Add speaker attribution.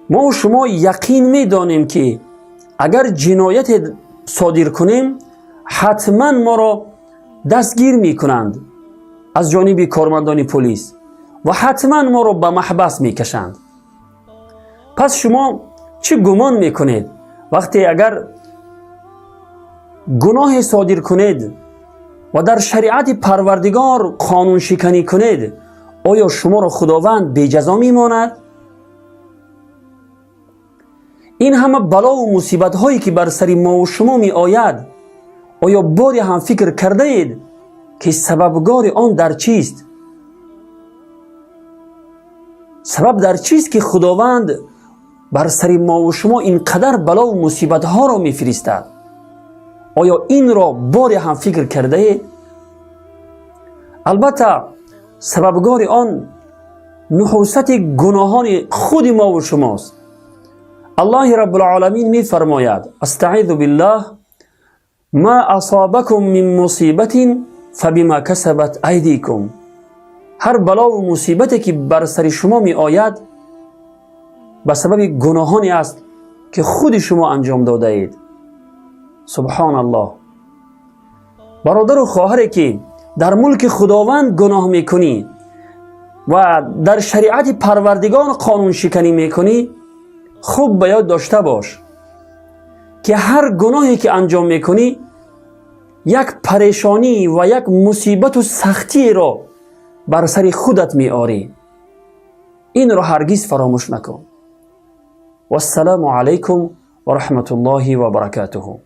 Speaker 1: ما و شما یقین میدانیم که اگر جنایت صادر کنیم حتما ما را دستگیر میکنند از جانب کارمندان پلیس و حتما ما را به محبس میکشند. پس شما چه گمان میکنید وقتی اگر گناه صادر کنید و در شریعت پروردگار قانون شکنی کنید، آیا شما را خداوند بی جزا میماند؟ این همه بلا و مصیبت هایی که بر سر ما و شما می آید، آیا باری هم فکر کرده اید که سببگار آن در چیست؟ سبب در چیست که خداوند بر سر ما و شما اینقدر بلا و مصیبت ها را می فرستد؟ آیا این را باری هم فکر کرده اید؟ البته سببگار آن نحوست گناهان خود ما و شماست. الله رب العالمین می فرماید: استعیذ بالله ما اصابکم من مصیبت فبما کسبت ایدیکم. هر بلا و مصیبتی که بر سر شما می آید به سبب گناهانی است که خود شما انجام داده اید. سبحان الله. برادر و خواهری که در ملک خداوند گناه میکنی و در شریعت پروردگار قانون شکنی میکنی، خوب به یاد داشته باش که هر گناهی که انجام میکنی یک پریشانی و یک مصیبت و سختی را بر سر خودت میآری. این را هرگز فراموش نکن. و السلام علیکم و رحمت الله و برکاته.